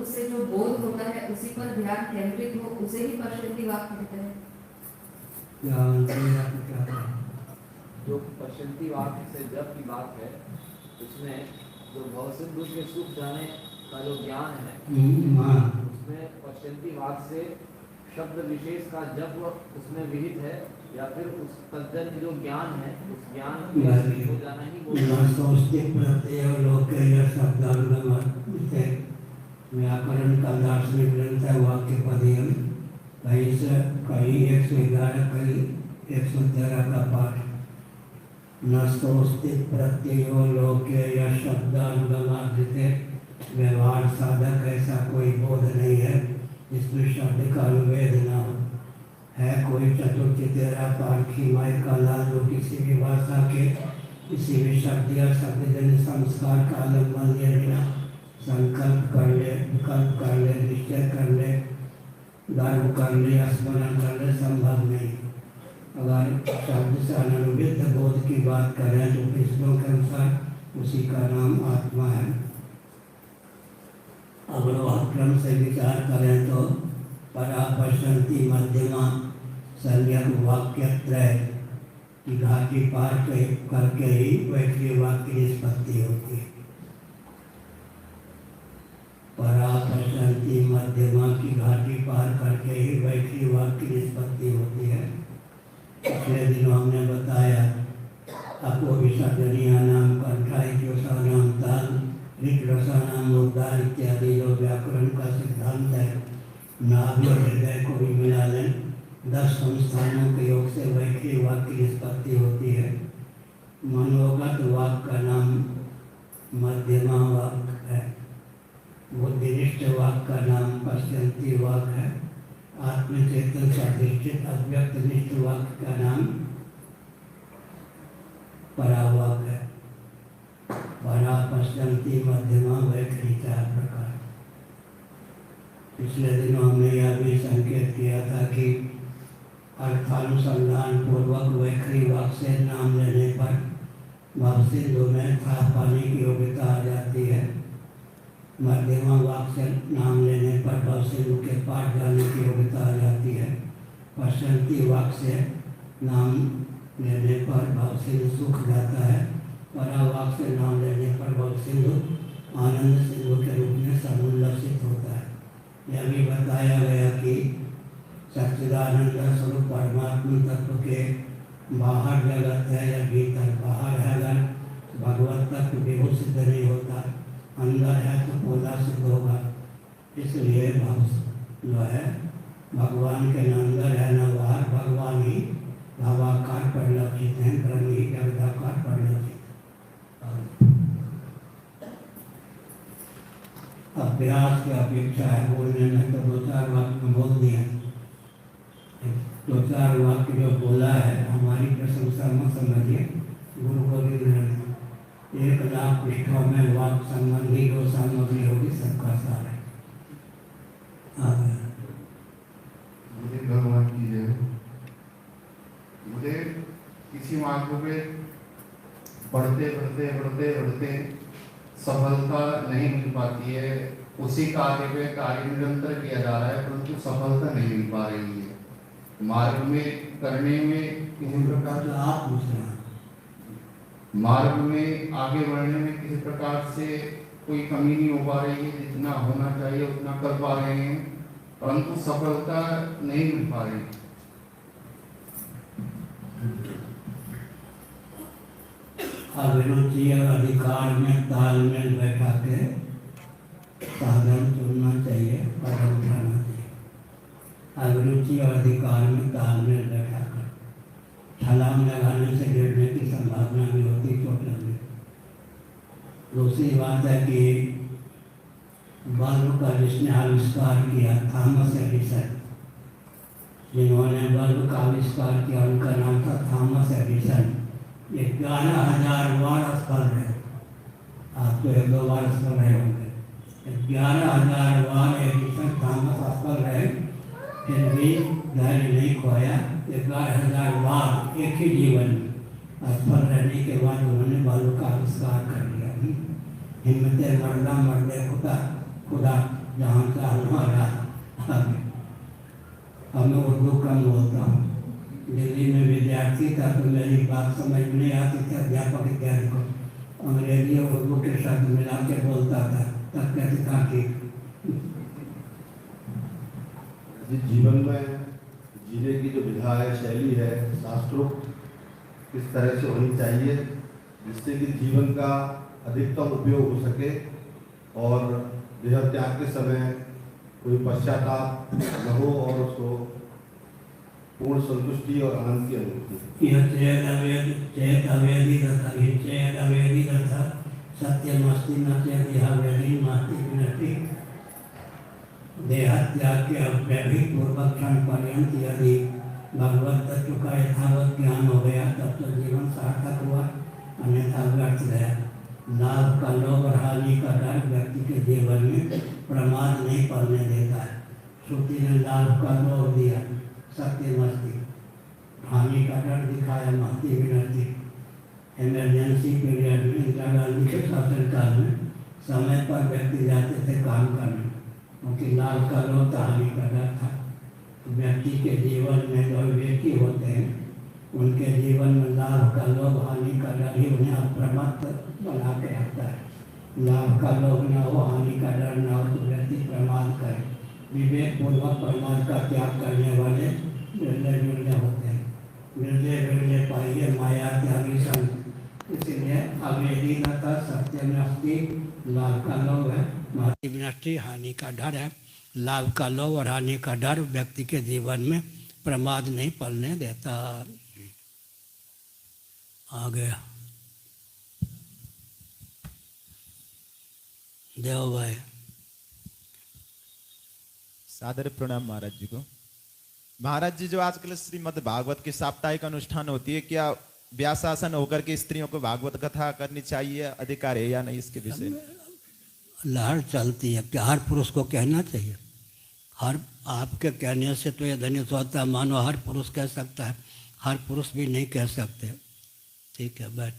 उससे जो बोध होता है उसी पर ध्यान केंद्रित हो उसे ही पश्यन्ति वाक्य कहते हैं। जो पश्यन्ति वाक्य से जब की बात है उसमें जो भवसिंधु के सुख जाने का जो ज्ञान है उसमें पश्यन्ति वाक्य से शब्द विशेष का जब उसमें विहित है या फिर उस तज्जन जो ज्ञान है उस ज्ञान हो जाना ही व्याकरण का दार्शनिक ग्रंथ है वाक्य पदयम कहीं से कहीं 111 कहीं 113 का पाठ नस्तोस्ति प्रत्ययो लोके या शब्दानुगमादिते व्यवहार साधक ऐसा कोई बोध नहीं है जिसमें शब्द का अनुवेद न हो। है कोई चतुर्चितेरा पारखी माय कला जो किसी भी भाषा के किसी भी शब्द या शब्दजन्य संस्कार का आलम्बन लिए बिना संकल्प कर ले, विकल्प कर ले, निश्चय कर ले, गर्व कर ले, स्मरण कर ले, संभव नहीं। अगर शब्द से अनुविध बोध की बात करें तो उपनिषदों के अनुसार उसी का नाम आत्मा है। अवरोह क्रम से विचार करें तो परा पश्यन्ति मध्यमा संज्ञक वाक्यत्रय की घाटी पार करके ही वैक्रिय वाक्य की निष्पत्ति होती है। परा पश्यन्ति मध्यमा की घाटी पार करके ही वैक्रिय वाक्य की निष्पत्ति होती है। पिछले दिनों हमने बताया अपोविषदनीयानाम कंठाइक्योसानाम ताल ऋक्रसानाम उद्धार इत्यादि जो व्याकरण का सिद्धांत है नाभि और हृदय को भी मिला लें 10 संस्थानों के योग से वैक्रिय वाक्य की निष्पत्ति होती है। मनोगत वाक्य का नाम मध्यमा वाक्य है। बुद्धिनिष्ठ वाक्य का नाम पश्यन्ति वाक्य है। आत्मचेतन से अधिष्ठित अव्यक्त निष्ठ वाक्य का नाम परावाक है। परा पश्यन्ति मध्यमा वैखरी 4 प्रकार। पिछले दिनों हमने यह भी संकेत किया था कि अर्थानुसंधान पूर्वक वैखरी वाक्य से नाम लेने पर भवसिंधु में था पाने की योग्यता आ जाती है। मध्यमा वाक्य से नाम लेने पर भवसिंधु के पाठ जाने की योग्यता आ जाती है। पश्यन्ति वाक्य से नाम लेने पर भवसिंधु सुख जाता है। परा वाक्य से नाम लेने पर भवसिंधु आनंद सिंधु के रूप में समुल्लसित होता है। यह भी बताया गया कि सच्चिदानंद स्वरूप परमात्मा तत्व के बाहर जगत है या भीतर। बाहर है अगर भगवत तत्व विभू सिद्ध नहीं होता, अंदर है तो बोला सिद्ध होगा। इसलिए भाव जो है भगवान के न अंदर है न बाहर, भगवान ही भावाकार परिलक्षित हैं, ब्रह्म ही जगदाकार परिलक्षित। अभ्यास की अपेक्षा है बोलने में तो 2-4 वाक्य बोल दिए। 2-4 वाक्य जो बोला है हमारी प्रशंसा मत समझिए। गुरु गोविंद ने 1 लाख पृष्ठों में वाक्य संबंधी जो सामग्री होगी सबका सार है। मुझे भगवान की जय। मुझे किसी मार्ग पे बढ़ते बढ़ते बढ़ते बढ़ते सफलता नहीं मिल पाती है। उसी कार्य पे कार्य निरंतर किया जा रहा है परंतु सफलता नहीं मिल पा रही है। मार्ग में करने में किसी प्रकार तो आप पूछ रहे हैं, मार्ग में आगे बढ़ने में किसी प्रकार से कोई कमी नहीं हो पा रही है। जितना होना चाहिए उतना कर पा रहे हैं परंतु सफलता नहीं मिल पा रही। अभिरुचि और अधिकार में तालमेल बैठा के साधन चुनना चाहिए, कदम उठाना चाहिए। अभिरुचि और अधिकार में तालमेल बैठा कर छलांग लगाने से गिरने की संभावना भी होती, चोट लगने। दूसरी बात है कि बल्ब का जिसने आविष्कार किया थॉमस एडिसन, जिन्होंने बल्ब का आविष्कार किया उनका नाम था थॉमस एडिसन। 11,000 बार असफल रहे। आप तो 1-2 बार असफल रहे होंगे। 11,000 बार एडिसन थॉमस असफल रहे, फिर भी धैर्य नहीं खोया। 11,000 बार एक ही जीवन में असफल रहने के बाद उन्होंने बल्ब का आविष्कार कर लिया। हिम्मत मर्दा मर्दे खुदा खुदा जहाँ का हमारा हमें उर्दू कम बोलता हूँ। दिल्ली में विद्यार्थी था तो मेरी बात समझ में नहीं आती थी अध्यापक इत्यादि को, अंग्रेजी और उर्दू के शब्द मिला के बोलता था, तब कहते था कि जीवन में जीने की जो विधा है, शैली है, शास्त्रोक्त किस तरह से होनी चाहिए जिससे कि जीवन का अधिकतम उपयोग हो सके और देह त्याग के समय कोई पश्चाताप न हो और उसको पूर्ण संतुष्टि और आनंद की अनुभूति। यह चेत अवेदी तथा सत्यमस्ति न चेत यह वेदी मास्ति विनति। देहात्याग के अव्यभिक पूर्वक क्षण पर्यंत यदि भगवत तत्व का यथावत ज्ञान हो गया तब तो जीवन सार्थक हुआ, अन्यथा व्यर्थ गया। लाभ का लोभ और हानि का डर व्यक्ति के जीवन में प्रमाद नहीं पड़ने देता है। श्रुति ने लाभ का लोभ दिया, सत्य मस्ती, हानि का डर दिखाया, मस्ती विनती। इमरजेंसी पीरियड में इंदिरा गांधी के शासनकाल में समय पर व्यक्ति जाते थे काम करने, क्योंकि लाभ का लोभ हानि का डर था। व्यक्ति के जीवन में जो विवेकी होते हैं उनके जीवन में लाभ का लोभ हानि का डर ही उन्हें अप्रमत्त बना के रखता है। लाभ का लोभ न हो, हानि का डर न हो तो व्यक्ति प्रमाद करे। विवेक पूर्वक प्रमाद का त्याग करने वाले निर्णय होते हैं। निर्णय पाइए माया त्यागी संत। इसलिए अवेदी नता सत्य नष्टि, लाभ का लोभ है, महति विनष्टि, हानि का डर है। लाभ का लोभ और हानि का डर व्यक्ति के जीवन में प्रमाद नहीं पलने देता। आ गया देव भाई। सादर प्रणाम महाराज जी को। महाराज जी, जो आजकल श्रीमद् भागवत की साप्ताहिक अनुष्ठान होती है, क्या व्यासासन होकर के स्त्रियों को भागवत कथा करनी चाहिए, अधिकार है या नहीं, इसके विषय में लहर चलती है कि हर पुरुष को कहना चाहिए। हर आपके कहने से तो ये धन्य होता है, मानो हर पुरुष कह सकता है, हर पुरुष भी नहीं कह सकते। ठीक है, बैठ।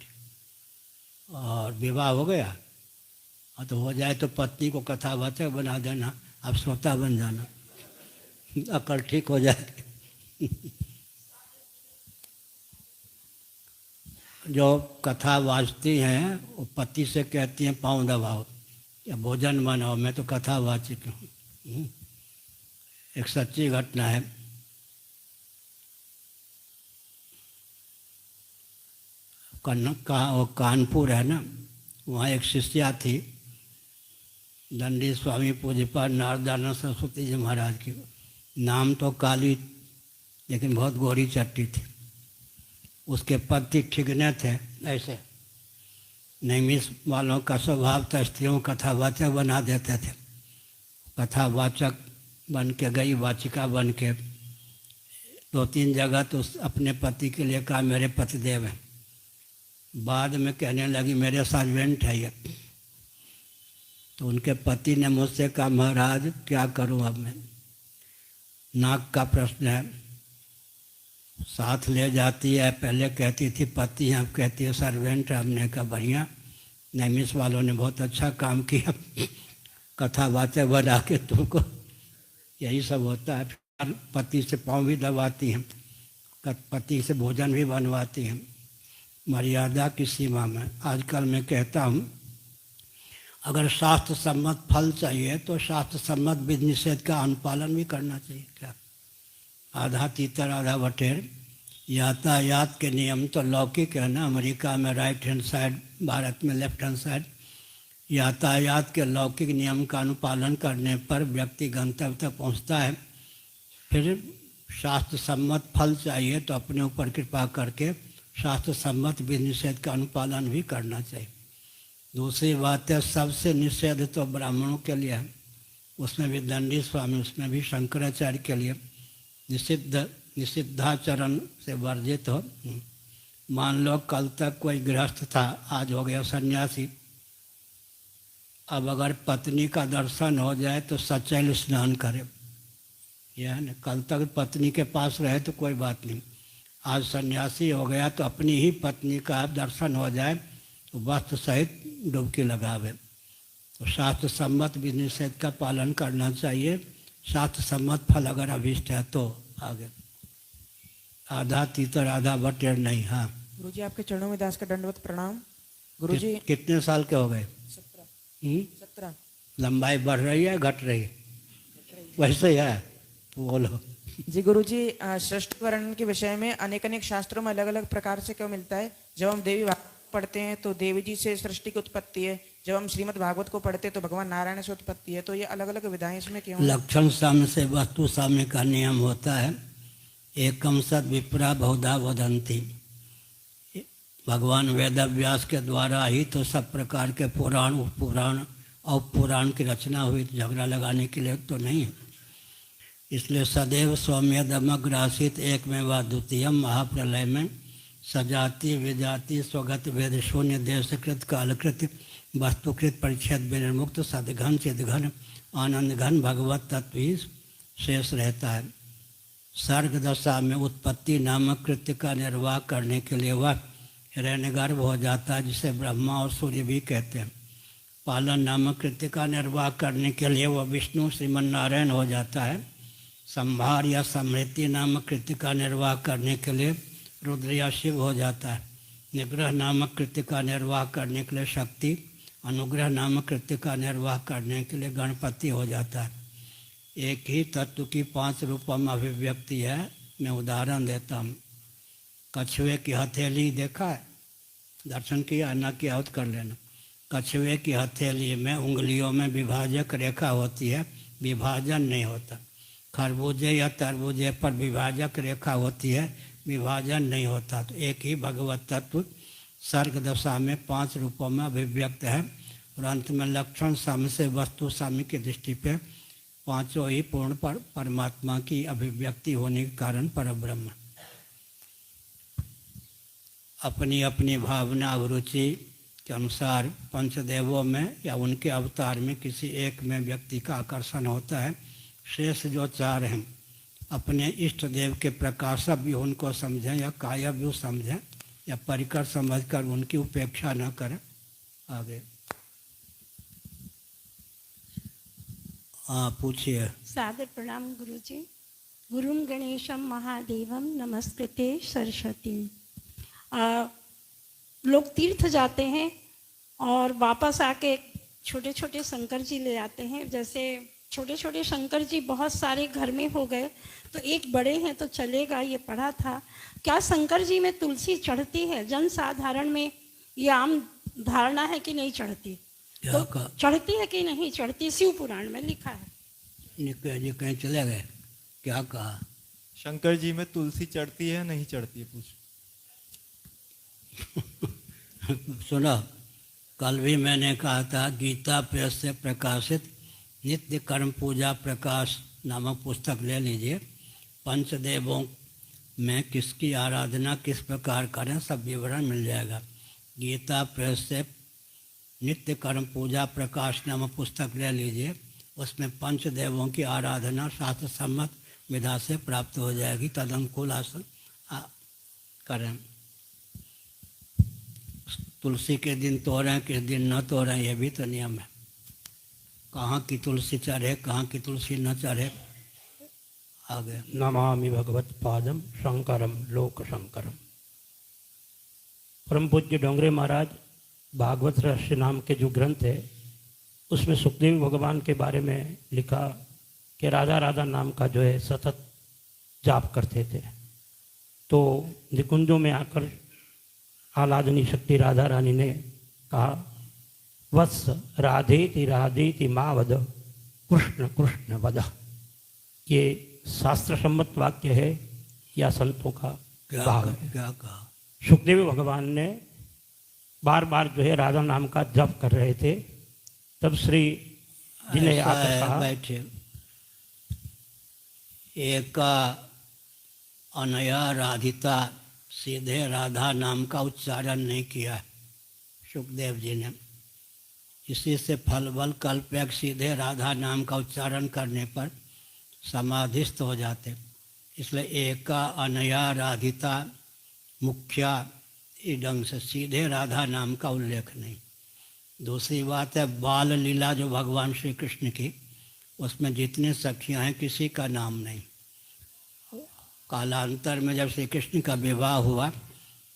और विवाह हो गया, हाँ तो हो जाए तो पत्नी को कथावाचक बना देना, आप श्रोता बन जाना, अकल ठीक हो जाएगी। जो कथा वाचती हैं वो पति से कहती हैं पाँव दबाओ या भोजन बनाओ, मैं तो कथा वाचिक हूँ। एक सच्ची घटना है। कानपुर है ना, वहाँ एक शिष्या थी, दंडी स्वामी पूज्यपाद नारदानंद सरस्वती जी महाराज की। नाम तो काली, लेकिन बहुत गोरी चट्टी थी। उसके पति ठिगने थे ऐसे। नैमिष वालों का स्वभाव था स्त्रियों को कथावाचक बना देते थे। कथावाचक बन के गई, वाचिका बन के 2-3 जगह तो अपने पति के लिए कहा मेरे पतिदेव हैं। बाद में कहने लगी मेरे सर्वेंट है ये। तो उनके पति ने मुझसे कहा महाराज क्या करूं अब मैं, नाक का प्रश्न है, साथ ले जाती है, पहले कहती थी पति है, अब कहती है सर्वेंट है। हमने कहा बढ़िया, नैमिष वालों ने बहुत अच्छा काम किया, कथावाचक बना के तुमको। यही सब होता है। पति से पाँव भी दबाती हैं, पति से भोजन भी बनवाती हैं, मर्यादा की सीमा में। आजकल मैं कहता हूँ अगर शास्त्र सम्मत फल चाहिए तो शास्त्र सम्मत विधि निषेध का अनुपालन भी करना चाहिए। क्या आधा तीतर आधा बटेर। यातायात के नियम तो लौकिक है ना, अमेरिका में राइट हैंड साइड, भारत में लेफ्ट हैंड साइड। यातायात के लौकिक नियम का अनुपालन करने पर व्यक्ति गंतव्य तक पहुंचता है। फिर शास्त्र सम्मत फल चाहिए तो अपने ऊपर कृपा करके शास्त्र सम्मत विधि निषेध का अनुपालन भी करना चाहिए। दूसरी बात है सबसे निषेध तो ब्राह्मणों के लिए है, उसमें भी दंडी स्वामी, उसमें भी शंकराचार्य के लिए निषिद्धाचरण से वर्जित हो। मान लो कल तक कोई गृहस्थ था, आज हो गया सन्यासी। अब अगर पत्नी का दर्शन हो जाए तो सचैल स्नान करे। यह है ना, कल तक पत्नी के पास रहे तो कोई बात नहीं, आज सन्यासी हो गया तो अपनी ही पत्नी का दर्शन हो जाए तो वस्त्र सहित डुबकी लगावे। तो शास्त्र सम्मत विधि निषेध का पालन करना चाहिए। शास्त्र सम्मत फल अगर अभिष्ट है तो आगे आधा तीतर आधा बटेर नहीं। हाँ गुरुजी आपके चरणों में दास का दंडवत प्रणाम। गुरुजी कितने साल के हो गए? 17। लंबाई बढ़ रही है घट रही है? वैसे ही है, बोलो। जी गुरुजी, सृष्टि वर्णन के विषय में अनेक अनेक शास्त्रों में अलग अलग प्रकार से क्यों मिलता है? जब हम देवी भागवत पढ़ते हैं तो देवी जी से सृष्टि की उत्पत्ति है, जब हम श्रीमद् भागवत को पढ़ते हैं तो भगवान नारायण से उत्पत्ति है। तो ये अलग अलग विधाएं इसमें क्यों? लक्षण साम्य से वस्तु साम्य का नियम होता है। एकम सद विप्रा बहुधा वदंती। भगवान वेद व्यास के द्वारा ही तो सब प्रकार के पुराण उपपुराण और पुराण की रचना हुई, झगड़ा लगाने के लिए तो नहीं है। इसलिए सदैव सौम्यदमग्रासित एक में व द्वितीयम महाप्रलय में सजाति विजाति स्वगत वेद शून्य देशकृत कालकृत वस्तुकृत परिच्छेद विनिर्मुक्त सदघन चिदघन आनंद घन भगवत तत्व ही शेष रहता है। सर्ग दशा में उत्पत्ति नामक कृत्य का निर्वाह करने के लिए वह हिरण्यगर्भ हो जाता है, जिसे ब्रह्मा और सूर्य भी कहते हैं। पालन नामक कृत्य का निर्वाह करने के लिए वह विष्णु श्रीमन्नारायण हो जाता है। संभार या समृद्धि नामक कृत्य का निर्वाह करने के लिए रुद्र या शिव हो जाता है। निग्रह नामक कृत्य का निर्वाह करने के लिए शक्ति, अनुग्रह नामक कृत्य का निर्वाह करने के लिए गणपति हो जाता है। एक ही तत्व की 5 रूपों में अभिव्यक्ति है। मैं उदाहरण देता हूँ। कछुए की हथेली देखा है? दर्शन किया ना किया हो तो कर लेना। कछुए की हथेली में उंगलियों में विभाजक रेखा होती है, विभाजन नहीं होता। खरबूजे या तरबूजे पर विभाजक रेखा होती है, विभाजन नहीं होता। तो एक ही भगवत तत्व सर्ग दशा में 5 रूपों में अभिव्यक्त है और अंत में लक्षण साम्य से वस्तु साम्य की दृष्टि पे 5 ही पूर्ण परमात्मा की अभिव्यक्ति होने के कारण परब्रह्म। अपनी अपनी भावना और रुचि के अनुसार पंचदेवों में या उनके अवतार में किसी एक में व्यक्ति का आकर्षण होता है। शेष जो 4 हैं अपने इष्ट देव के प्रकाशक भी उनको समझें या काया भी समझें या परिकर समझकर उनकी उपेक्षा न करें। आगे हाँ पूछिए। सादर प्रणाम गुरुजी। गुरुम गणेशम महादेवम नमस्कृते सरस्वती। लोग तीर्थ जाते हैं और वापस आके छोटे छोटे शंकर जी ले आते हैं। जैसे छोटे छोटे शंकर जी बहुत सारे घर में हो गए तो एक बड़े हैं तो चलेगा, ये पढ़ा था। क्या शंकर जी में तुलसी चढ़ती है? जन साधारण में ये आम धारणा है कि नहीं चढ़ती? तो चढ़ती है कि नहीं चढ़ती? शिव पुराण में लिखा है। जी कहीं चले गए, क्या कहा? शंकर जी में तुलसी चढ़ती है नहीं चढ़ती है? पूछ सुनो, कल भी मैंने कहा था गीता प्रेस से प्रकाशित नित्य कर्म पूजा प्रकाश नामक पुस्तक ले लीजिए। पंचदेवों में किसकी आराधना किस प्रकार करें सब विवरण मिल जाएगा। गीता प्रेस से नित्य कर्म पूजा प्रकाश नामक पुस्तक ले लीजिए। उसमें पंचदेवों की आराधना शास्त्र सम्मत विधा से प्राप्त हो जाएगी। तदनुकूल आसन करें। तुलसी के दिन तोड़ें, किस दिन न तोड़ें, यह भी तो नियम है। कहाँ की तुलसी चढ़े, कहाँ की तुलसी न चढ़े। आगे नमामि भगवत पादम शंकरम लोक शंकरम। परम पूज्य डोंगरे महाराज भागवत रहस्य नाम के जो ग्रंथ है उसमें सुखदेव भगवान के बारे में लिखा कि राधा राधा नाम का जो है सतत जाप करते थे। तो निकुंजों में आकर आह्लादनी शक्ति राधा रानी ने कहा, वत्स राधेति राधेति माँ वद कृष्ण कृष्ण वद। ये शास्त्र सम्मत वाक्य है या संतों का भाव है? क्या कहा? सुखदेव भगवान ने बार बार जो है राधा नाम का जप कर रहे थे। तब श्री जी ने आकर कहा, बैठे एका अनया राधिता, सीधे राधा नाम का उच्चारण नहीं किया सुखदेव जी ने। इसी से फल बल कल्पक सीधे राधा नाम का उच्चारण करने पर समाधिस्थ हो जाते। इसलिए एका अनया राधिता मुख्या ढंग से सीधे राधा नाम का उल्लेख नहीं। दूसरी बात है बाल लीला जो भगवान श्री कृष्ण की, उसमें जितने सखियां हैं किसी का नाम नहीं। कालांतर में जब श्री कृष्ण का विवाह हुआ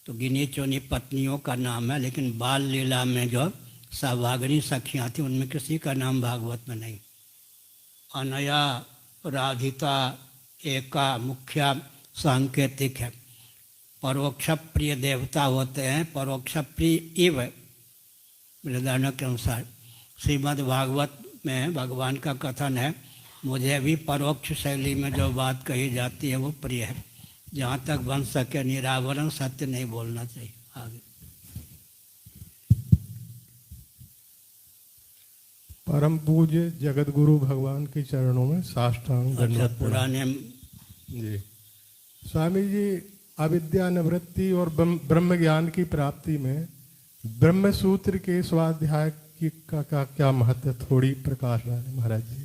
तो गिनी चुनी पत्नियों का नाम है, लेकिन बाल लीला में जो सौभागिनी सखियां थी उनमें किसी का नाम भागवत में नहीं। अनया, राधिता, एका मुख्या सांकेतिक है। परोक्ष प्रिय देवता होते हैं, परोक्ष प्रिय इव वृदानों के अनुसार। श्रीमद् भागवत में भगवान का कथन है, मुझे भी परोक्ष शैली में जो बात कही जाती है वो प्रिय है। जहाँ तक बन सके निरावरण सत्य नहीं बोलना चाहिए। आगे परम पूज्य जगत गुरु भगवान के चरणों में साष्टांग दंडवत पुराने जी। स्वामी जी, अविद्या निवृत्ति और ब्रह्म ज्ञान की प्राप्ति में ब्रह्म सूत्र के स्वाध्याय की का क्या महत्व, थोड़ी प्रकाश डालें महाराज जी।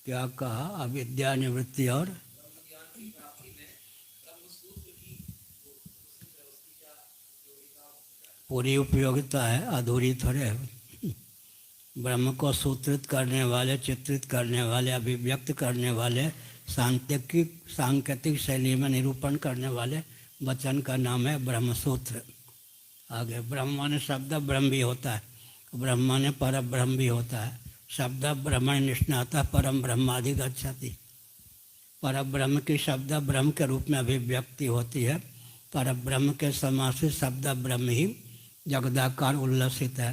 क्या कहा? अविद्या निवृत्ति और पूरी उपयोगिता है, अधूरी थोड़े है। ब्रह्म को सूत्रित करने वाले, चित्रित करने वाले, अभिव्यक्त करने वाले, सांकेतिक शैली में निरूपण करने वाले वचन का नाम है ब्रह्मसूत्र। आगे ब्रह्म ने शब्द ब्रह्म भी होता है, ब्रह्म ने पर ब्रह्म भी होता है। शब्द ब्रह्मण निष्णाता परम ब्रह्मादि गच्छति। पर ब्रह्म की शब्द ब्रह्म के रूप में अभिव्यक्ति होती है। पर ब्रह्म के समासित शब्द ब्रह्म ही जगदाकार उल्लसित है।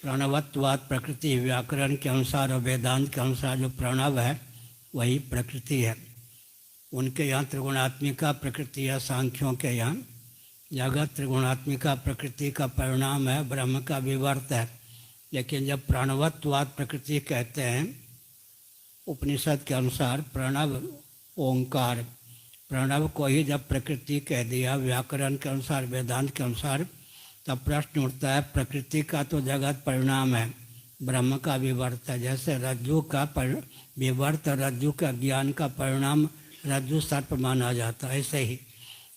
प्रणवत्वाद प्रकृति, व्याकरण के अनुसार और वेदांत के अनुसार जो प्रणव है वही प्रकृति है। उनके यहाँ त्रिगुणात्मिका प्रकृति है, सांख्यों के यहाँ जगत त्रिगुणात्मिका प्रकृति का परिणाम है, ब्रह्म का विवर्त है। लेकिन जब प्रणवत्वाद प्रकृति कहते हैं उपनिषद के अनुसार प्रणव ओंकार, प्रणव को ही जब प्रकृति कह दिया व्याकरण के अनुसार, वेदांत के अनुसार, तब प्रश्न उठता है प्रकृति का तो जगत परिणाम है, ब्रह्म का विवर्त है। जैसे रज्जु का विवर्त, रज्जु का ज्ञान का परिणाम रज्जु सर्प माना जाता है, ऐसे ही।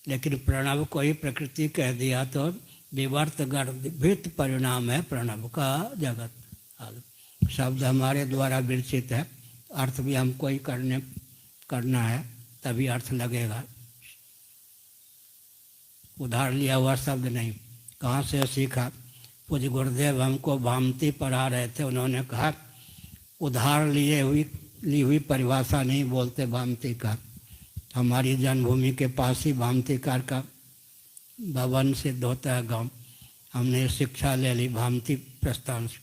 लेकिन प्रणव को ही प्रकृति कह दिया तो विवर्त गर्भित परिणाम है प्रणव का जगत। शब्द हमारे द्वारा विरचित है, अर्थ भी हमको ही करना है, तभी अर्थ लगेगा। उधार लिया हुआ शब्द नहीं। कहाँ से सीखा? पूज्य गुरुदेव हमको भामती पढ़ा रहे थे, उन्होंने कहा उधार ली हुई परिभाषा नहीं बोलते भामती का। हमारी जन्मभूमि के पास ही भामतीकार का भवन सिद्ध होता है गांव। हमने शिक्षा ले ली भामती प्रस्थान से,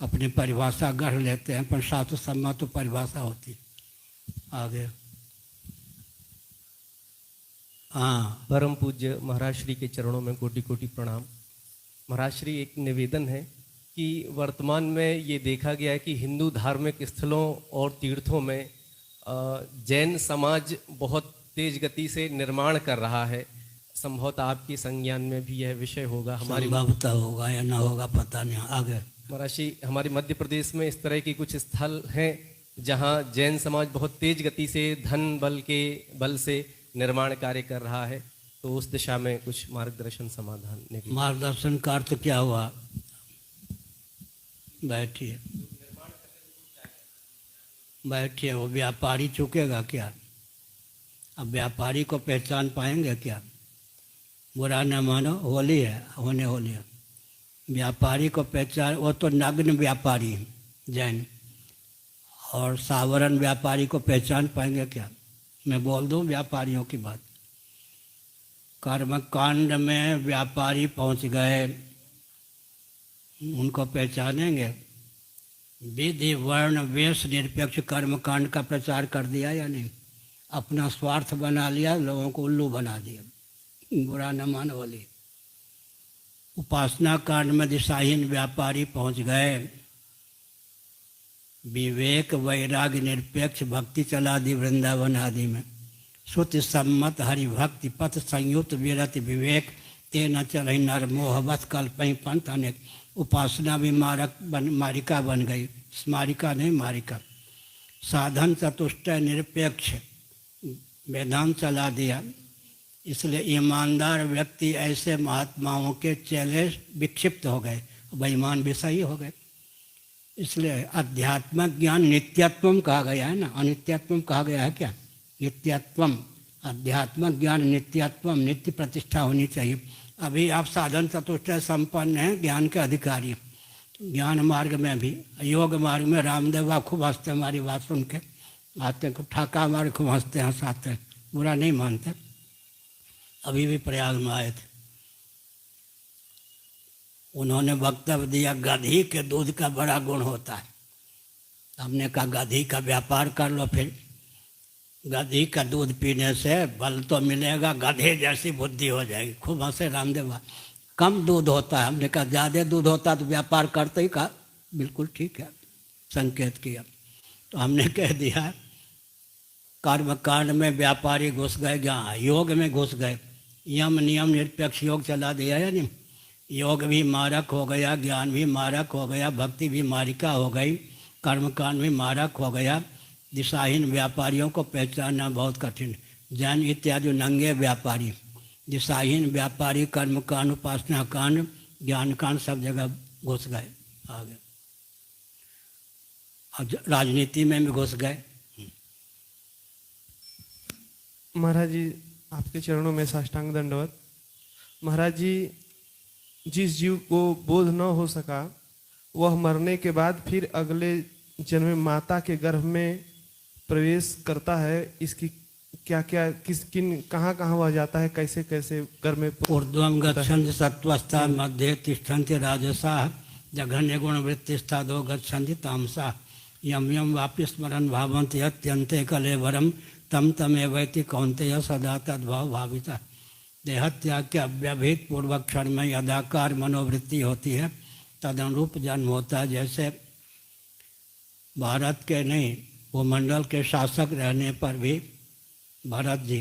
अपनी परिभाषा गढ़ लेते हैं, पर शास्त्र सम्मत तो परिभाषा होती। आगे हाँ, परम पूज्य महाराज श्री के चरणों में कोटि कोटि प्रणाम। महाराज श्री, एक निवेदन है कि वर्तमान में ये देखा गया है कि हिंदू धार्मिक स्थलों और तीर्थों में जैन समाज बहुत तेज गति से निर्माण कर रहा है। संभवतः आपके संज्ञान में भी यह विषय होगा। हमारी संभवतः होगा या ना होगा पता नहीं। आगे महाराज श्री, हमारे मध्य प्रदेश में इस तरह की कुछ स्थल हैं जहां जैन समाज बहुत तेज गति से धन बल के बल से निर्माण कार्य कर रहा है, तो उस दिशा में कुछ मार्गदर्शन समाधान निकले। मार्गदर्शन का अर्थ क्या हुआ? बैठिए बैठिए, वो व्यापारी चुकेगा क्या? अब व्यापारी को पहचान पाएंगे क्या? बुरा न मानो, होली है, होने होली है। व्यापारी को पहचान, वो तो नग्न व्यापारी है जैन, और सावरण व्यापारी को पहचान पाएंगे क्या? मैं बोल दूं व्यापारियों की बात। कर्मकांड में व्यापारी पहुंच गए, उनको पहचानेंगे? विधि वर्ण वेश निरपेक्ष कर्मकांड का प्रचार कर दिया या नहीं? अपना स्वार्थ बना लिया, लोगों को उल्लू बना दिया। बुरा न मान वाली। उपासना कांड में दिशाहीन व्यापारी पहुंच गए, विवेक वैराग्य निरपेक्ष भक्ति चला दी वृंदावन आदि में। श्रुति सम्मत हरिभक्ति पथ संयुक्त विरत विवेक तेना चल नर मोहबत कल्पई पंथ अनेक। उपासना भी मारिका बन गई, स्मारिका नहीं मारिका। साधन चतुष्टय निरपेक्ष वेदांत चला दिया। इसलिए ईमानदार व्यक्ति ऐसे महात्माओं के चेले विक्षिप्त हो गए, बेईमान विषय ही हो गए। इसलिए अध्यात्मक ज्ञान नित्यत्वम कहा गया है ना, अनित्यत्वम कहा गया है क्या? नित्यत्वम, अध्यात्मक ज्ञान नित्यत्वम, नित्य प्रतिष्ठा होनी चाहिए। अभी आप साधन चतुष्टय संपन्न हैं, ज्ञान के अधिकारी। ज्ञान मार्ग में भी, योग मार्ग में रामदेव बाबा खूब हंसते, हमारी बात सुन के आते हैं, ठाका हमारे खूब हंसते हंसाते हैं, बुरा नहीं मानते। अभी भी प्रयाग में आए थे, उन्होंने वक्तव्य दिया गधी के दूध का बड़ा गुण होता है। हमने कहा गधी का व्यापार कर लो, फिर गधी का दूध पीने से बल तो मिलेगा, गधे जैसी बुद्धि हो जाएगी। खूब हंसे रामदेव बाबा। कम दूध होता है, हमने कहा ज़्यादा दूध होता तो व्यापार करते ही। कहा बिल्कुल ठीक है, संकेत किया। तो हमने कह दिया कर्म कांड में व्यापारी घुस गए, योग में घुस गए, यम नियम निरपेक्ष योग चला दिया है नहीं। योग भी मारक हो गया, ज्ञान भी मारक हो गया, भक्ति भी मारिका हो गई, कर्मकांड भी मारक हो गया। दिशाहीन व्यापारियों को पहचानना बहुत कठिन। जैन इत्यादि नंगे व्यापारी, दिशाहीन व्यापारी कर्मकांड, उपासना कांड, ज्ञान कांड सब जगह घुस गए, आ गए। अब राजनीति में भी घुस गए। महाराज जी आपके चरणों में साष्टांग दंडवत। महाराज जी, जिस जीव को बोध न हो सका वह मरने के बाद फिर अगले जन्म में माता के गर्भ में प्रवेश करता है, इसकी क्या क्या किस किन कहाँ कहाँ वह जाता है, कैसे कैसे गर्भ में? ऊर्ध्वं गच्छन्ति सत्त्वस्था मध्ये तिष्ठन्ति राजसाः जघन्य गुण वृत्तिस्थादो गच्छन्ति तामसाः यम यम वापि स्मरन् भावन्ति यत्यन्ते कलेवरम तम तमेवैति कौन्तेय सदा तद्भाव भाविता। देहत्याग के अव्यभित पूर्वक क्षण में यदाकार मनोवृत्ति होती है, तदनुरूप जन्म होता है। जैसे भारत के नहीं, भूमंडल के शासक रहने पर भी भरत जी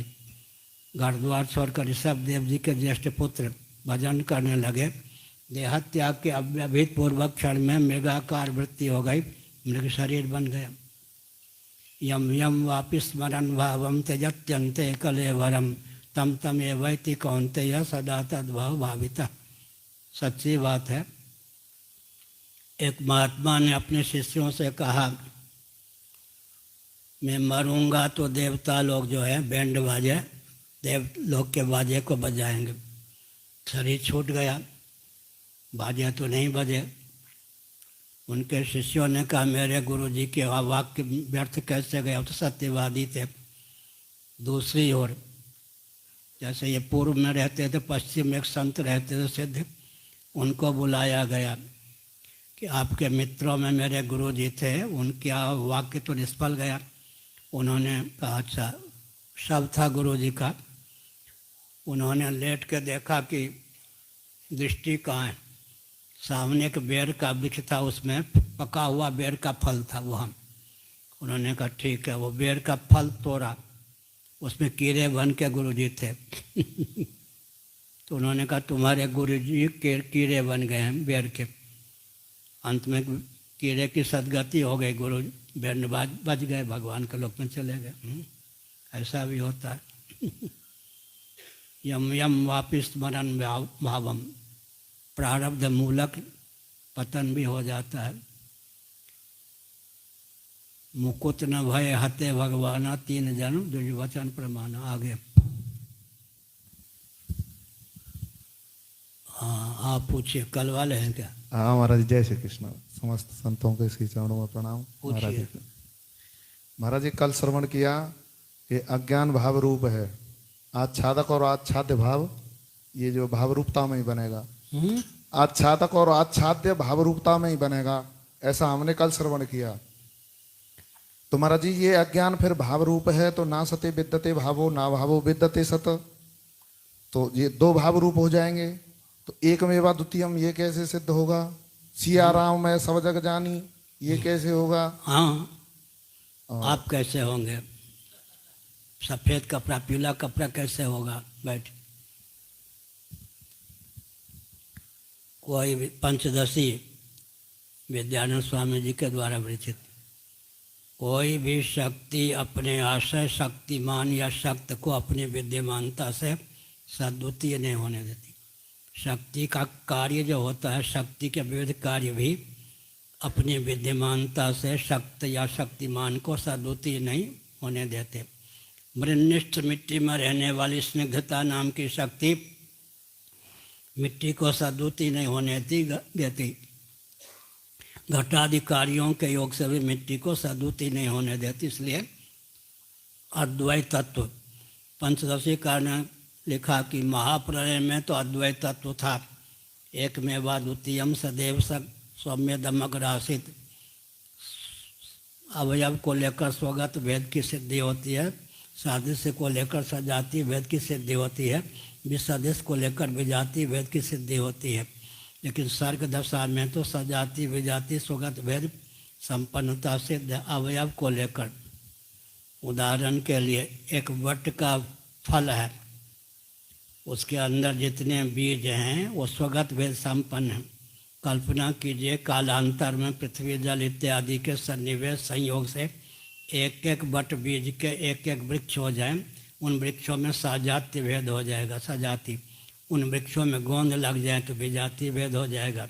घर द्वार छोड़कर ऋषभदेव जी के ज्येष्ठ पुत्र भजन करने लगे। देहत्याग के अव्यभित पूर्वक क्षण में मृगाकार वृत्ति हो गई, मृग शरीर बन गया। यम यम वापि स्मरन् भावम त्यजत्यन्ते कलेवरम तम तमेवैति कौन्तेय सदा तद्भाव भाविता। सच्ची बात है। एक महात्मा ने अपने शिष्यों से कहा, मैं मरूंगा तो देवता लोग जो है बैंड बाजे, देव लोग के बाजे को बजाएंगे। शरीर छूट गया, बाजे तो नहीं बजे। उनके शिष्यों ने कहा, मेरे गुरु जी के वाक्य व्यर्थ कैसे गए, तो सत्यवादी थे। दूसरी ओर जैसे ये पूर्व में रहते थे, पश्चिम में एक संत रहते थे सिद्ध, उनको बुलाया गया कि आपके मित्रों में मेरे गुरु जी थे, उनके वाक्य तो निष्फल गया। उन्होंने कहा अच्छा, शब्द था गुरु जी का। उन्होंने लेट के देखा कि दृष्टि कहाँ है, सामने एक बेर का वृक्ष था, उसमें पका हुआ बेर का फल था वहाँ। उन्होंने कहा ठीक है, वो बेर का फल तोड़ा, उसमें कीड़े बन के गुरु जी थे। तो उन्होंने कहा तुम्हारे गुरु जी कीड़े बन गए हैं बेर के। अंत में कीड़े की सदगति हो गई, गुरु बैंड बच गए, भगवान के लोक में चले गए। ऐसा भी होता है। यम यम वापि स्मरन् भावम, प्रारब्ध मूलक पतन भी हो जाता है। मुकुट न भय हते भगवाना, तीन जन्म दुर्वचन प्रमाण। आगे हाँ, आप पूछिए, कल वाले हैं क्या? हाँ महाराज, जय श्री कृष्ण। समस्त संतों के श्री चरणों में प्रणाम। महाराज जी, महाराज जी कल श्रवण किया कि अज्ञान भाव रूप है, आच्छादक और आच्छाद्य भाव, ये जो भाव रूपता में ही बनेगा। आच्छादक और आच्छाद्य भाव रूपता में ही बनेगा, ऐसा हमने कल श्रवण किया। तो महाराज जी ये अज्ञान फिर भाव रूप है, तो ना सते विद्यते भावो ना भावो विद्यते सत, तो ये दो भाव रूप हो जाएंगे। तो एकमेवा द्वितीयम ये कैसे सिद्ध होगा? सिया राम मैं सब जग जानी, ये कैसे होगा? हाँ, आप कैसे होंगे? सफेद कपड़ा पीला कपड़ा कैसे होगा? बैठ। कोई पंचदशी विद्यानंद स्वामी जी के द्वारा विरचित, कोई भी शक्ति अपने आशय शक्तिमान या शक्त को अपनी विद्यमानता से सद्वितीय नहीं होने देती। शक्ति का कार्य जो होता है, शक्ति के विविध कार्य भी अपनी विद्यमानता से शक्त या शक्तिमान को सद्गति नहीं होने देते। मृनिष्ठ मिट्टी में रहने वाली स्निग्धता नाम की शक्ति मिट्टी को सद्गति नहीं होने देती। घटाधिकारियों के योग से भी मिट्टी को सद्गति नहीं होने देती। इसलिए अद्वैत तत्व, पंचदशी कार ने लिखा कि महाप्रलय में तो अद्वैत तत्व था, एक में द्वितीयम सदैव सौम्यदमग्रासित। अवयव को लेकर स्वगत भेद की सिद्धि होती है, सादृश्य को लेकर सजाति भेद की सिद्धि होती है, विसदृश को लेकर विजाति भेद की सिद्धि होती है। लेकिन सर्ग दशा में तो सजाति विजाति स्वगत भेद संपन्नता सिद्ध अवयव को लेकर। उदाहरण के लिए एक वट का फल है, उसके अंदर जितने बीज हैं वो स्वगत भेद संपन्न हैं। कल्पना कीजिए कालांतर में पृथ्वी जल इत्यादि के सन्निवेश संयोग से एक एक वट बीज के एक एक वृक्ष हो जाए, उन वृक्षों में सजाति भेद हो जाएगा, सजाति। उन वृक्षों में गोंद लग जाए तो विजाति भेद हो जाएगा,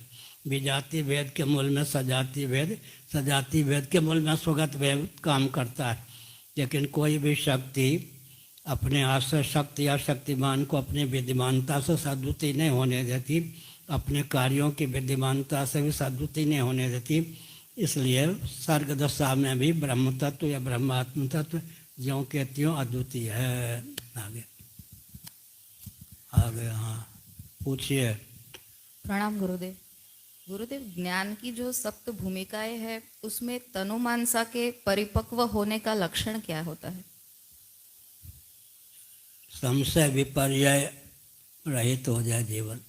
विजाति भेद के मूल में सजाति भेद, सजाति भेद के मूल में स्वगत भेद काम करता है। लेकिन कोई भी शक्ति अपने आश्रय शक्ति या शक्तिमान को अपनी विद्यमानता से सद्गति नहीं होने देती, अपने कार्यों की विद्यमानता से भी सद्गति नहीं होने देती। इसलिए सर्ग दशा में भी ब्रह्म तत्व या ब्रह्मात्म तत्व ज्यों के त्यों अद्वितीय है। आगे आगे हाँ पूछिए। प्रणाम गुरुदेव। गुरुदेव, ज्ञान की जो सप्त भूमिकाएं है उसमें तनुमानसा के परिपक्व होने का लक्षण क्या होता है? संशय विपर्यय रहित हो जाए जीवन।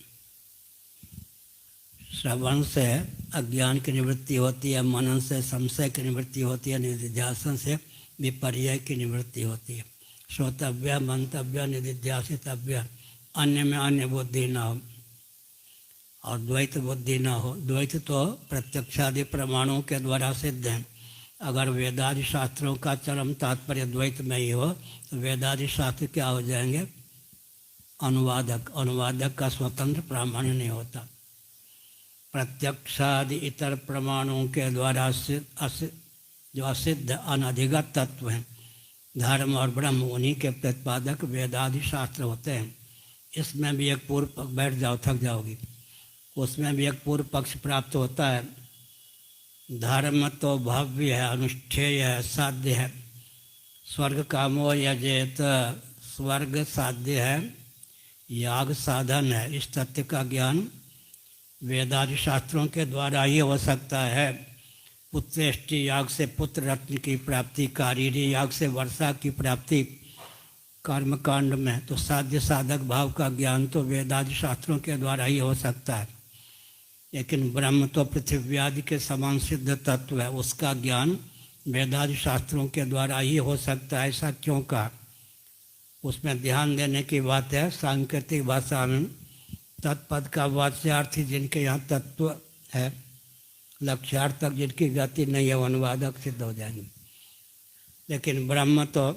श्रवण से अज्ञान की निवृत्ति होती है, मनन से संशय की निवृत्ति होती है, निधिध्यासन से विपर्यय की निवृत्ति होती है। श्रोतव्य मंतव्य निधिध्यासितव्य, अन्य में अन्य बुद्धि न हो और द्वैत बुद्धि न हो। द्वैत तो प्रत्यक्षादि प्रमाणों के द्वारा सिद्ध है। अगर वेदादि शास्त्रों का चरम तात्पर्य द्वैत में ही हो तो वेदादि शास्त्र क्या हो जाएंगे? अनुवादक। अनुवादक का स्वतंत्र प्रामाण्य नहीं होता। प्रत्यक्षादि इतर प्रमाणों के द्वारा जो असिद्ध अनधिगत तत्व हैं, धर्म और ब्रह्म, उन्हीं के प्रतिपादक वेदादि शास्त्र होते हैं। इसमें भी एक पूर्व पक्ष, बैठ जाओ थक जाओगी, उसमें भी एक पूर्व पक्ष प्राप्त होता है। धर्म तो भव्य है, अनुष्ठेय है, साध्य है। स्वर्ग कामो यजेत, स्वर्ग साध्य है, याग साधन है। इस तथ्य का ज्ञान वेदादि शास्त्रों के द्वारा ही हो सकता है। पुत्रेष्टि याग से पुत्र रत्न की प्राप्ति, कारीरी याग से वर्षा की प्राप्ति कर्मकांड में, तो साध्य साधक भाव का ज्ञान तो वेदादि शास्त्रों के द्वारा ही हो सकता है। लेकिन ब्रह्म तो पृथ्वी आदि के समान सिद्ध तत्व है, उसका ज्ञान वेदादि शास्त्रों के द्वारा ही हो सकता है। ऐसा क्यों कहा? उसमें ध्यान देने की बात है। सांकेतिक भाषा में तत्पद का वाच्यार्थी जिनके यहाँ तत्व है, लक्ष्यार्थ तक जिनकी गति नहीं है, वो अनुवादक सिद्ध हो जाएंगे। लेकिन ब्रह्म तो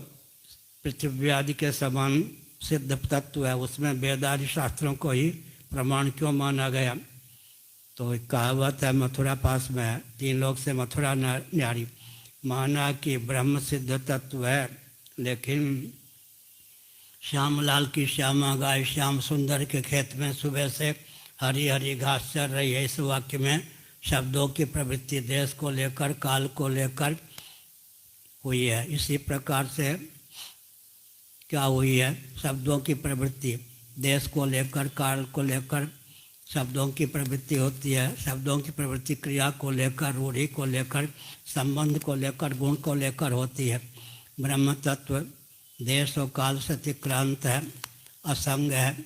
पृथ्वी आदि के समान सिद्ध तत्व है, उसमें वेदादि शास्त्रों को ही प्रमाण क्यों माना गया? तो एक कहावत है, मथुरा पास में है, 3 लोग से मथुरा न्यारी। माना कि ब्रह्म सिद्ध तत्व है, लेकिन श्यामलाल की श्यामा गाय श्याम सुंदर के खेत में सुबह से हरी हरी घास चल रही है। इस वाक्य में शब्दों की प्रवृत्ति देश को लेकर, काल को लेकर हुई है। इसी प्रकार से क्या हुई है? शब्दों की प्रवृत्ति देश को लेकर, काल को लेकर शब्दों की प्रवृत्ति होती है। शब्दों की प्रवृत्ति क्रिया को लेकर, रूढ़ि को लेकर, संबंध को लेकर, गुण को लेकर होती है। ब्रह्म तत्व देश और काल से अतिक्रांत है, असंग है,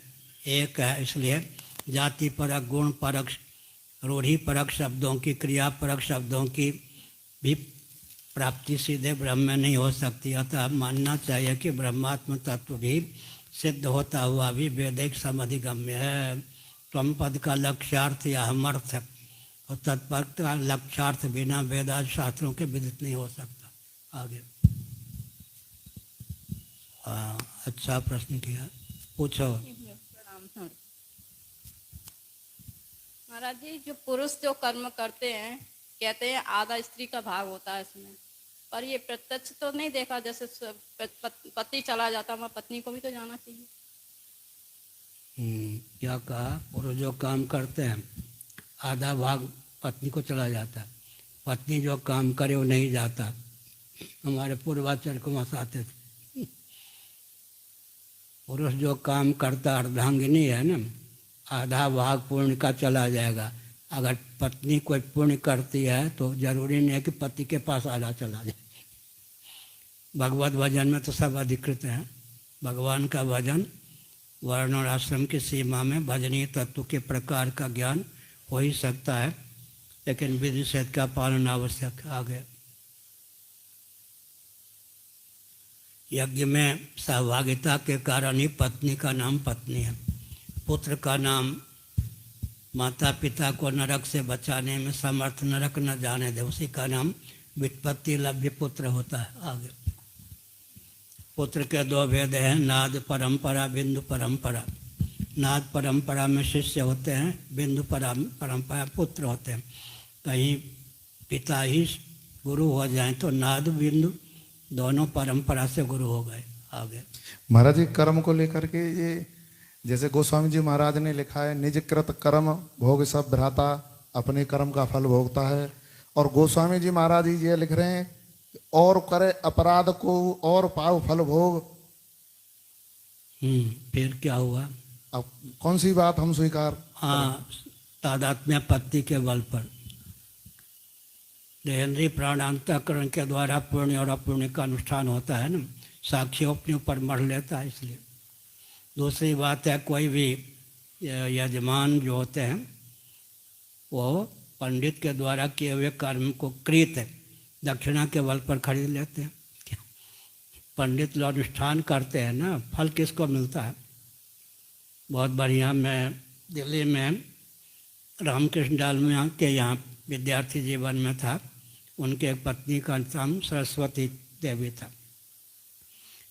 एक है। इसलिए जाति परक, गुण परक, रूढ़ि परक शब्दों की, क्रिया परक शब्दों की भी प्राप्ति सीधे ब्रह्म में नहीं हो सकती। अतः मानना चाहिए कि ब्रह्मात्म तत्व भी सिद्ध होता हुआ भी वेदिक समधिगम्य है। त्वम पद का लक्ष्यार्थ या हमर्थ है, और तत्पद का लक्ष्यार्थ बिना वेदांत शास्त्रों के विदित नहीं हो सकता। आगे हाँ, अच्छा प्रश्न किया, पूछो। महाराज जी, जो पुरुष जो कर्म करते हैं, कहते हैं आधा स्त्री का भाग होता है इसमें, पर ये प्रत्यक्ष तो नहीं देखा। जैसे पति चला जाता, वहाँ पत्नी को भी तो जाना चाहिए। क्या कहा? पुरुष जो काम करते हैं आधा भाग पत्नी को चला जाता है, पत्नी जो काम करे वो नहीं जाता। हमारे पूर्वाचार्य को मसाते थे। पुरुष जो काम करता अर्धांगिनी है ना, आधा भाग पुण्य का चला जाएगा। अगर पत्नी कोई पुण्य करती है तो जरूरी नहीं है कि पति के पास आधा चला जाए। भगवत भजन में तो सब अधिकृत हैं। भगवान का भजन वर्ण और आश्रम की सीमा में भजनीय तत्व के प्रकार का ज्ञान हो ही सकता है, लेकिन विधि निषेध का पालन आवश्यक आ गया। यज्ञ में सहभागिता के कारण ही पत्नी का नाम पत्नी है। पुत्र का नाम माता पिता को नरक से बचाने में समर्थ नरक न जाने दे, उसी का नाम व्युत्पत्ति लभ्य पुत्र होता है। आगे पुत्र के दो भेद हैं, नाद परंपरा, बिंदु परंपरा। नाद परंपरा में शिष्य होते हैं, बिंदु परंपरा पुत्र होते हैं। कहीं पिता ही गुरु हो जाए तो नाद बिंदु दोनों परंपरा से गुरु हो गए। आगे महाराज जी कर्म को लेकर के ये जैसे गोस्वामी जी महाराज ने लिखा है, निज कृत कर्म भोग सब भ्राता, अपने कर्म का फल भोगता है। और गोस्वामी जी महाराज जी ये लिख रहे हैं, और करे अपराध को और पाव फल भोग। फिर क्या हुआ? अब कौन सी बात हम स्वीकार? हाँ, तादात्म्य पत्ति के बल पर देहेंद्रीय प्राणांतकरण के द्वारा पुण्य और अपुण्य का अनुष्ठान होता है ना, साक्षी अपने ऊपर मर लेता है। इसलिए दूसरी बात है, कोई भी यजमान जो होते हैं वो पंडित के द्वारा किए हुए कर्म को कृत दक्षिणा के बल पर खरीद लेते हैं। पंडित लोग अनुष्ठान करते हैं ना, फल किसको मिलता है? बहुत बढ़िया। मैं दिल्ली में रामकृष्ण डालमिया के यहाँ विद्यार्थी जीवन में था। उनके एक पत्नी का नाम सरस्वती देवी था।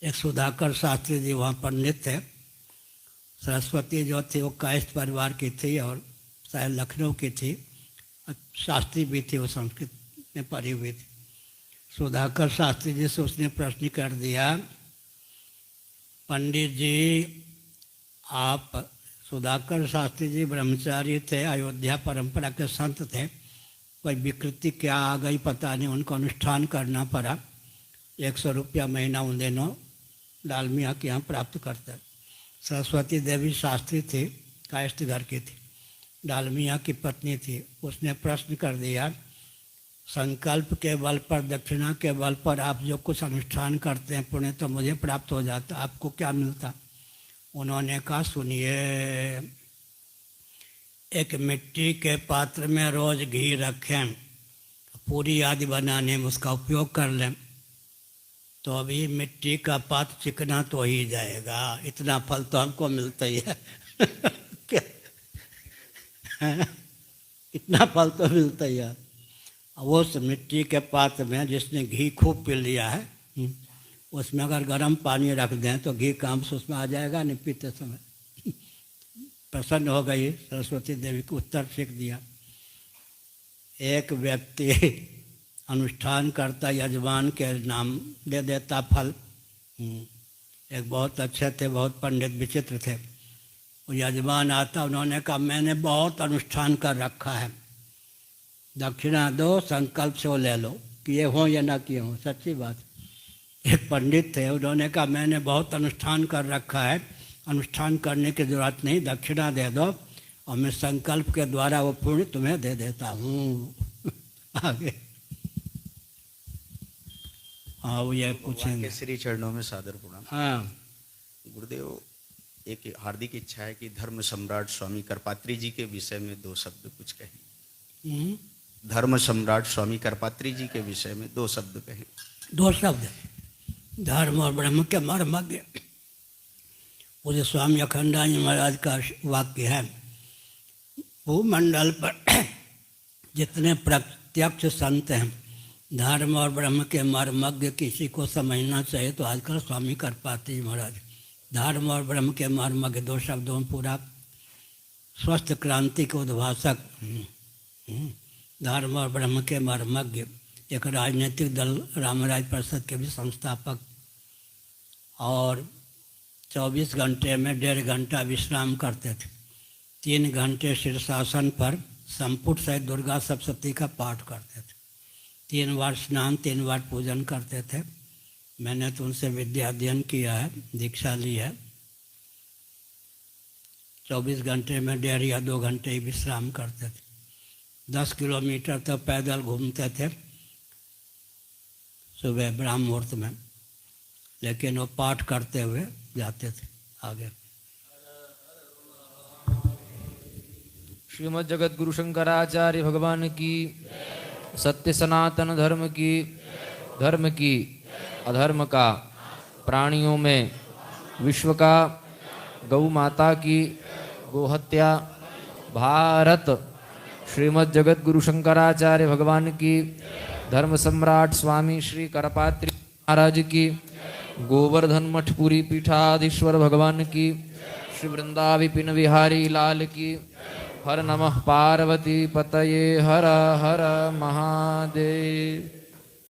एक सुधाकर शास्त्री जी वहाँ पंडित थे। सरस्वती जो थी वो कायस्थ परिवार की थी और शायद लखनऊ की थी, शास्त्री भी थी, वो संस्कृत में पढ़ी हुई थी। सुधाकर शास्त्री जी से उसने प्रश्न कर दिया, पंडित जी आप, सुधाकर शास्त्री जी ब्रह्मचारी थे, अयोध्या परंपरा के संत थे, कोई विकृति क्या आ गई पता नहीं, उनको अनुष्ठान करना पड़ा। 100 रुपया महीना उन दिनों डालमिया के यहाँ प्राप्त करते। सरस्वती देवी शास्त्री थी, कायस्थ घर की थी, डालमिया की पत्नी थी। उसने प्रश्न कर दिया, संकल्प के बल पर, दक्षिणा के बल पर आप जो कुछ अनुष्ठान करते हैं पुण्य तो मुझे प्राप्त हो जाता, आपको क्या मिलता? उन्होंने कहा, सुनिए, एक मिट्टी के पात्र में रोज घी रखें, पूरी आदि बनाने में उसका उपयोग कर लें, तो अभी मिट्टी का पात्र चिकना तो ही जाएगा, इतना फल तो हमको मिलता ही है। इतना फल तो मिलता ही है। वो उस मिट्टी के पात्र में जिसने घी खूब पी लिया है, उसमें अगर गर्म पानी रख दें तो घी का अंश उसमें आ जाएगा नहीं पीते समय। प्रसन्न हो गई सरस्वती देवी को, उत्तर फेंक दिया। एक व्यक्ति अनुष्ठान करता, यजमान के नाम दे देता फल। एक बहुत अच्छे थे, बहुत पंडित विचित्र थे। वो यजमान आता, उन्होंने कहा मैंने बहुत अनुष्ठान कर रखा है, दक्षिणा दो, संकल्प से वो ले लो, किए हों या ना किए हों, सच्ची बात। एक पंडित थे, उन्होंने कहा मैंने बहुत अनुष्ठान कर रखा है, अनुष्ठान करने की जरूरत नहीं, दक्षिणा दे दो और मैं संकल्प के द्वारा वो पुण्य तुम्हें दे देता हूँ। आगे हाँ, वो ये पूछेंगे। श्री चरणों में सादर प्रणाम। हाँ गुरुदेव, एक हार्दिक इच्छा है कि धर्म सम्राट स्वामी करपात्री जी के विषय में 2 शब्द कुछ कहें। धर्म सम्राट स्वामी करपात्री जी के विषय में 2 शब्द कहें। 2 शब्द, धर्म और ब्रह्म के मर्मज्ञ। पूज्य स्वामी अखंडानंद महाराज का वाक्य है, भूमंडल पर जितने प्रत्यक्ष संत हैं, धर्म और ब्रह्म के मर्मज्ञ किसी को समझना चाहिए तो आजकल स्वामी करपात्री महाराज। धर्म और ब्रह्म के मर्मज्ञ 2 शब्दों में पूरा स्वस्थ क्रांति के उद्भाषक, धर्म और ब्रह्म के मर्मज्ञ, एक राजनीतिक दल रामराज परिषद के भी संस्थापक और 24 घंटे में 1.5 घंटा विश्राम करते थे। 3 घंटे शीर्षासन पर संपुट सहित दुर्गा सप्तशती का पाठ करते थे। 3 बार स्नान, 3 बार पूजन करते थे। मैंने तो उनसे विद्या अध्ययन किया है, दीक्षा ली है। 24 घंटे में 1.5 या 2 घंटे ही विश्राम करते थे। 10 किलोमीटर तक पैदल घूमते थे सुबह ब्राह्म मुहूर्त में, लेकिन वो पाठ करते हुए जाते थे आगे। श्रीमद् जगत गुरु शंकराचार्य भगवान की, सत्य सनातन धर्म की, धर्म की अधर्म का, प्राणियों में विश्व का, गौ माता की गोहत्या, भारत श्रीमद् जगत गुरु शंकराचार्य भगवान की, धर्म सम्राट स्वामी श्री करपात्री महाराज की, गोवर्धन मठपुरी पीठाधीश्वर भगवान की, श्री वृंदा विपिन बिहारी लाल की, हर नमः पार्वती पतये हर हर महादेव।